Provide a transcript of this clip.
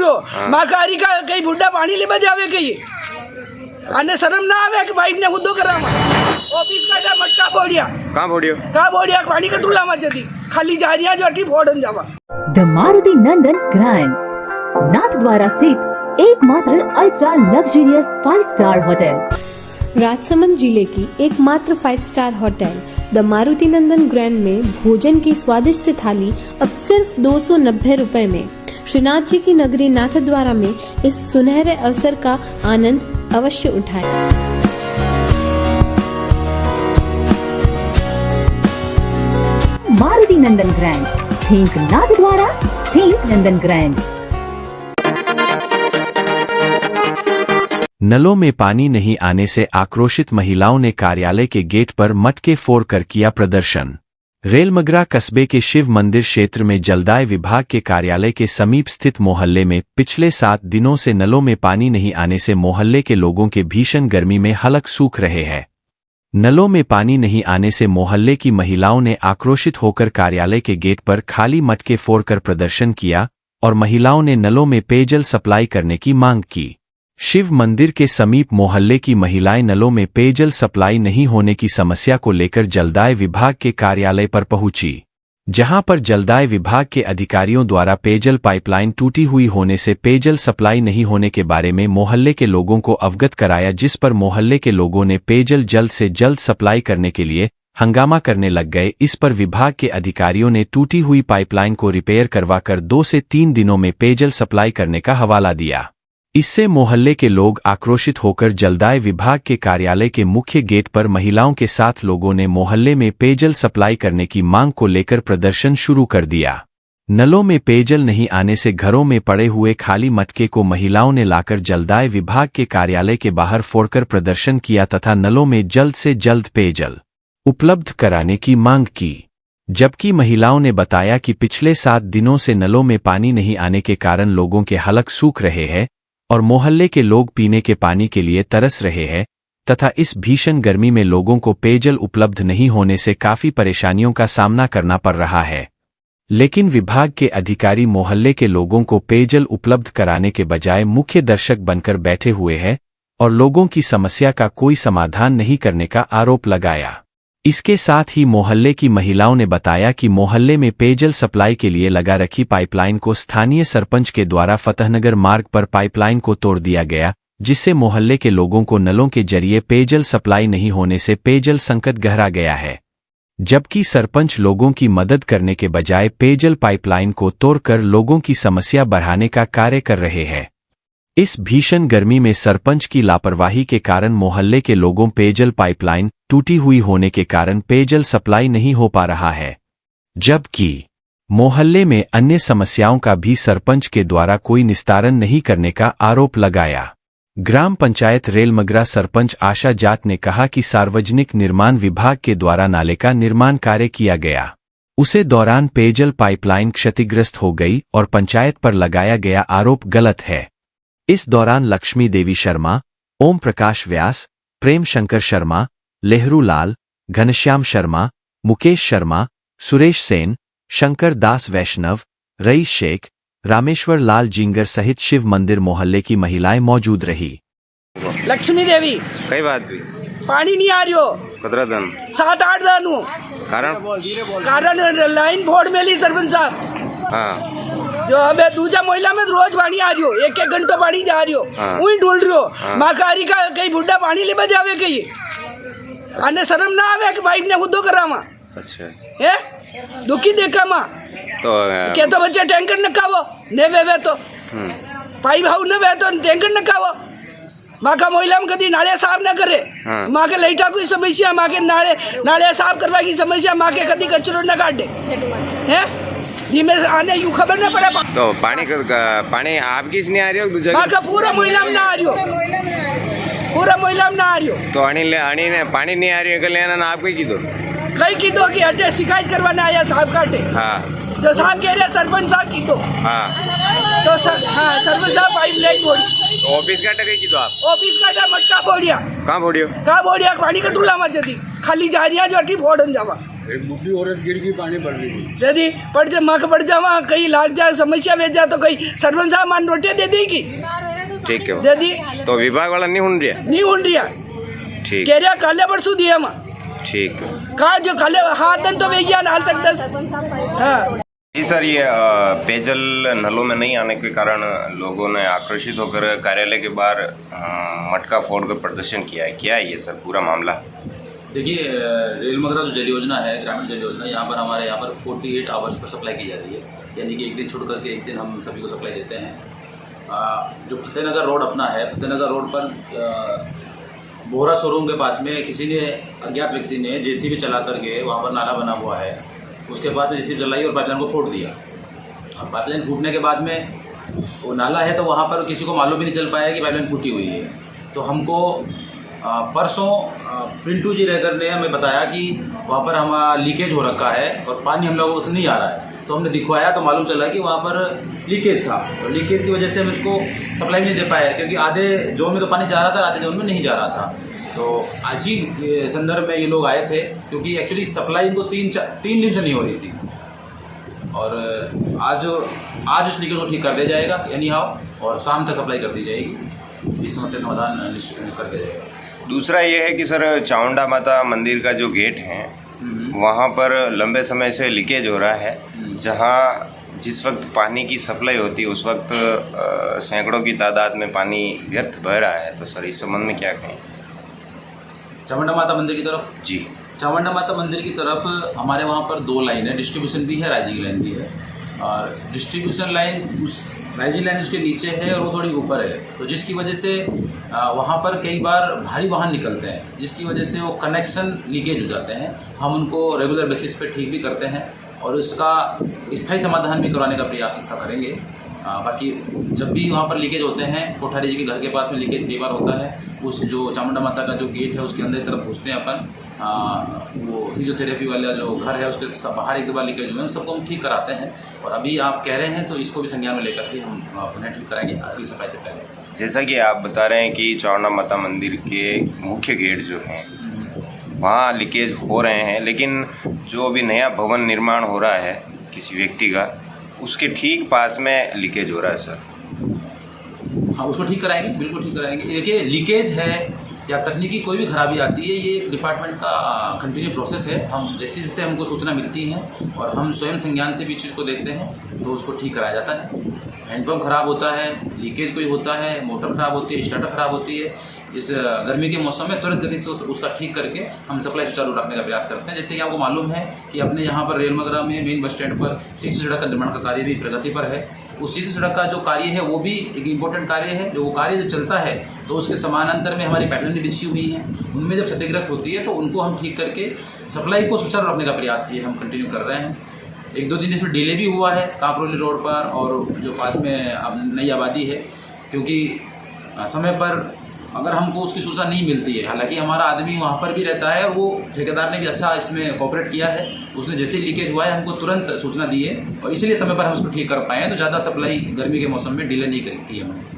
रहो माकारी का कई बुढ़ा पानी ले बजावे कई आने शर्म ना आवे कि पाइप ने उद्दो करामा ऑफिस का मटका बोड़िया का बोड़िया पानी का टूला में जदी खाली जारिया जो अठी फोड़न जावा। द मारुति नंदन ग्रैंड नाथद्वारा स्थित एकमात्र ultra luxurious 5 star hotel Rajsamand जिले की एकमात्र 5 star hotel the Maruti Nandan grand में भोजन की स्वादिष्ट थाली अब सिर्फ 290 रुपए में। श्रीनाथ जी की नगरी नाथद्वारा में इस सुनहरे अवसर का आनंद अवश्य उठाएं। Maruti Nandan grand, think Nathdwara, think नंदन ग्रैंड। नलों में पानी नहीं आने से आक्रोशित महिलाओं ने कार्यालय के गेट पर मटके फोड़कर किया प्रदर्शन। रेलमगरा कस्बे के शिव मंदिर क्षेत्र में जलदाय विभाग के कार्यालय के समीप स्थित मोहल्ले में पिछले 7 दिनों से नलों में पानी नहीं आने से मोहल्ले के लोगों के भीषण गर्मी में हलक सूख रहे हैं। नलों में पानी नहीं आने से मोहल्ले की महिलाओं ने आक्रोशित होकर कार्यालय के गेट पर खाली मटके फोड़कर प्रदर्शन किया और महिलाओं ने नलों में पेयजल सप्लाई करने की मांग की। शिव मंदिर के समीप मोहल्ले की महिलाएं नलों में पेयजल सप्लाई नहीं होने की समस्या को लेकर जलदाय विभाग के कार्यालय पर पहुंची, जहां पर जलदाय विभाग के अधिकारियों द्वारा पेयजल पाइपलाइन टूटी हुई होने से पेयजल सप्लाई नहीं होने के बारे में मोहल्ले के लोगों को अवगत कराया, जिस पर मोहल्ले के लोगों ने पेयजल जल्द से जल्द सप्लाई करने के लिए हंगामा करने लग गए। इस पर विभाग के अधिकारियों ने टूटी हुई पाइपलाइन को रिपेयर करवाकर 2 से 3 दिनों में पेयजल सप्लाई करने का हवाला दिया। इससे मोहल्ले के लोग आक्रोशित होकर जलदाय विभाग के कार्यालय के मुख्य गेट पर महिलाओं के साथ लोगों ने मोहल्ले में पेयजल सप्लाई करने की मांग को लेकर प्रदर्शन शुरू कर दिया। नलों में पेयजल नहीं आने से घरों में पड़े हुए खाली मटके को महिलाओं ने लाकर जलदाय विभाग के कार्यालय के बाहर फोड़कर प्रदर्शन किया तथा नलों में जल्द से जल्द पेयजल उपलब्ध कराने की मांग की। जबकि महिलाओं ने बताया कि पिछले 7 दिनों से नलों में पानी नहीं आने के कारण लोगों के हलक सूख रहे हैं और मोहल्ले के लोग पीने के पानी के लिए तरस रहे हैं तथा इस भीषण गर्मी में लोगों को पेयजल उपलब्ध नहीं होने से काफी परेशानियों का सामना करना पड़ रहा है। लेकिन विभाग के अधिकारी मोहल्ले के लोगों को पेयजल उपलब्ध कराने के बजाय मुख्य दर्शक बनकर बैठे हुए हैं और लोगों की समस्या का कोई समाधान नहीं करने का आरोप लगाया। इसके साथ ही मोहल्ले की महिलाओं ने बताया कि मोहल्ले में पेयजल सप्लाई के लिए लगा रखी पाइपलाइन को स्थानीय सरपंच के द्वारा फतहनगर मार्ग पर पाइपलाइन को तोड़ दिया गया, जिससे मोहल्ले के लोगों को नलों के जरिए पेयजल सप्लाई नहीं होने से पेयजल संकट गहरा गया है। जबकि सरपंच लोगों की मदद करने के बजाय पेयजल पाइपलाइन को तोड़कर लोगों की समस्या बढ़ाने का कार्य कर रहे हैं। इस भीषण गर्मी में सरपंच की लापरवाही के कारण मोहल्ले के लोगों पेयजल पाइपलाइन टूटी हुई होने के कारण पेयजल सप्लाई नहीं हो पा रहा है। जबकि मोहल्ले में अन्य समस्याओं का भी सरपंच के द्वारा कोई निस्तारण नहीं करने का आरोप लगाया। ग्राम पंचायत रेलमगरा सरपंच आशा जाट ने कहा कि सार्वजनिक निर्माण विभाग के द्वारा नाले का निर्माण कार्य किया गया, उसे दौरान पेयजल पाइपलाइन क्षतिग्रस्त हो गई और पंचायत पर लगाया गया आरोप गलत है। इस दौरान लक्ष्मी देवी शर्मा, ओम प्रकाश व्यास, प्रेम शंकर शर्मा, लेहरू लाल, घनश्याम शर्मा, मुकेश शर्मा, सुरेश सेन, शंकर दास वैष्णव, रईस शेख, रामेश्वर लाल जिंगर सहित शिव मंदिर मोहल्ले की महिलाएं मौजूद रही। लक्ष्मी देवी कई बात भी पानी नहीं आ रही हो कतरा दिन 7-8 दिन हो कारण लाइन फोड़ मेली सरपंच साहब। हाँ जो अबे दूजा महिला में रोज पानी आ रही हो, 1-1 घंटा पानी जा रही हो, वही ढूंढ रही हो माकारी का कई बुढ़ा पानी ले बजावे कई आने शर्म ना आवे कि पाइप ने उद्दो करामा। अच्छा है दुखी देखा मां तो क्या तो बच्चे टैंकर न खावो ने वे तो पाइप हाउ न वे तो टैंकर न खावो माँ का महिला में कभी नाले साफ न करे। माँ के लाइटा की समस्या, माँ के नाले साफ करवा की समस्या, माँ के कभी कचरो न काट दे है में आने यू खबर न पड़े। तो पानी आपकी नहीं आ रही हो दूसरा माँ का पूरा महिला में ना आ रही हो, पूरा महिला में ना आ रही हो तो अणी ने पानी नहीं आ रही है लेना ना आपको की दो कई की दो कि हटे शिकायत करवाने आया साहब काटे। हाँ जो साहब कह रहे सरपंच साहब की दो। हाँ तो सरपंच साहब पाइप लाइन बोली तो ऑफिस का टके की दो आप ऑफिस का मटका बोड़िया कहाँ बोड़ियो पानी का टूला में जदी खाली जा रही जो अठी फोड़न जावा। एक बुढ़ी औरत गिर गई, पानी भर दी। यदि पड़ जाए माँ के पड़ जाए वहाँ कहीं लाग जाए समस्या भेज जाए तो कहीं सरपंच साहब मान रोटियाँ दे देगी, ठीक है। दे दी तो विभाग वाला नहीं सुन रहा? नहीं उन रिया ठीक कह रहा काले परसों दिया माँ ठीक है। कहा जो काले हाथ दन तो वेगिया हाल तक 10। हाँ जी सर, ये पेयजल नलों में नहीं आने के कारण लोगों ने आक्रोशित होकर कार्यालय के बाहर मटका फोड़ कर प्रदर्शन किया है। क्या है ये सर पूरा मामला? देखिए, रेलमगरा जो जल योजना है, ग्रामीण जल योजना, यहाँ पर हमारे यहाँ पर 48 आवर्स पर सप्लाई की जा रही है, यानी कि एक दिन छोड़ करके एक दिन हम सभी को सप्लाई देते हैं। जो फतेहनगर रोड अपना है, फतेहनगर रोड पर बोहरा शोरूम के पास में किसी ने, अज्ञात व्यक्ति ने जेसीबी चला करके वहाँ पर नाला बना हुआ है, उसके पास में जेसीबी चलाई और पाइपलाइन को फोड़ दिया। और पाइपलाइन फूटने के बाद में वो नाला है तो वहाँ पर किसी को मालूम भी नहीं चल पाया कि पाइपलाइन फूटी हुई है। तो हमको परसों पिंटू जी रेगर ने हमें बताया कि वहाँ पर हम लीकेज हो रखा है और पानी हम लोगों से नहीं आ रहा है। तो हमने दिखवाया तो मालूम चला कि वहाँ पर लीकेज था, और लीकेज की वजह से हम इसको सप्लाई नहीं दे पाए, क्योंकि आधे जोन में तो पानी जा रहा था, आधे जोन में नहीं जा रहा था। तो आज ही संदर्भ में ये लोग आए थे, क्योंकि एक्चुअली सप्लाई इनको 3 दिन से नहीं हो रही थी, और आज उस लीकेज को ठीक कर दिया जाएगा एनी हाउ, और शाम तक सप्लाई कर दी जाएगी। इस समस्या समाधान कर दिया जाएगा। दूसरा ये है कि सर चामुंडा माता मंदिर का जो गेट है वहाँ पर लंबे समय से लीकेज हो रहा है, जहाँ जिस वक्त पानी की सप्लाई होती है उस वक्त सैकड़ों की तादाद में पानी व्यर्थ बह रहा है। तो सर इस संबंध में क्या कहें? चामुंडा माता मंदिर की तरफ जी, चामुंडा माता मंदिर की तरफ हमारे वहाँ पर 2 लाइन है, डिस्ट्रीब्यूशन भी है, राइजिंग लाइन भी है। और डिस्ट्रीब्यूशन लाइन उस राइजिंग लाइन उसके नीचे है और वो थोड़ी ऊपर है, तो जिसकी वजह से वहाँ पर कई बार भारी वाहन निकलते हैं, जिसकी वजह से वो कनेक्शन लीकेज हो जाते हैं। हम उनको रेगुलर बेसिस पे ठीक भी करते हैं और इसका स्थायी समाधान भी कराने का प्रयास इसका करेंगे। बाकी जब भी वहाँ पर लीकेज होते हैं, कोठारी जी के घर के पास में लीकेज कई बार होता है, उस जो चामुंडा माता का जो गेट है उसके अंदर की तरफ घुसते हैं अपन, वो फिजियोथेरेपी वाला जो घर है उसके बाहर 1-2 बार लीकेज हुए हैं, सबको हम ठीक कराते हैं। और अभी आप कह रहे हैं तो इसको भी संज्ञान में लेकर के हम पुनः ठीक कराएंगे अगली सफाई से पहले। जैसा कि आप बता रहे हैं कि चामुंडा माता मंदिर के मुख्य गेट जो हैं वहाँ लीकेज हो रहे हैं, लेकिन जो अभी नया भवन निर्माण हो रहा है किसी व्यक्ति का, उसके ठीक पास में लीकेज हो रहा है सर। हाँ, उसको ठीक कराएंगे, बिल्कुल ठीक कराएंगे। देखिए, लीकेज है या तकनीकी कोई भी खराबी आती है, ये डिपार्टमेंट का कंटिन्यू प्रोसेस है। हम जैसे जैसे हमको सूचना मिलती है और हम स्वयं संज्ञान से भी चीज़ को देखते हैं तो उसको ठीक कराया जाता है। हैंडपम्प खराब होता है, लीकेज कोई होता है, मोटर खराब होती है, स्टार्टर खराब होती है, इस गर्मी के मौसम में तुरंत गति से उसका ठीक करके हम सप्लाई सुचारू रखने का प्रयास करते हैं। जैसे कि आपको मालूम है कि अपने यहाँ पर रेलमगरा में मेन बस स्टैंड पर सीसी सड़क का निर्माण का कार्य भी प्रगति पर है। उस सीसी सड़क का जो कार्य है वो भी एक इम्पोर्टेंट कार्य है। जो वो कार्य जब चलता है तो उसके समानांतर में हमारी पैटर्न भी बिछी हुई हैं, उनमें जब क्षतिग्रस्त होती है तो उनको हम ठीक करके सप्लाई को सुचारू रखने का प्रयास ये हम कंटिन्यू कर रहे हैं। 1-2 दिन इसमें डिले भी हुआ है काकरोली रोड पर और जो पास में अब नई आबादी है, क्योंकि समय पर अगर हमको उसकी सूचना नहीं मिलती है। हालांकि हमारा आदमी वहाँ पर भी रहता है और वो ठेकेदार ने भी अच्छा इसमें कोऑपरेट किया है, उसने जैसे ही लीकेज हुआ है हमको तुरंत सूचना दी है और इसीलिए समय पर हम उसको ठीक कर पाए हैं। तो ज़्यादा सप्लाई गर्मी के मौसम में डिले नहीं की हमने।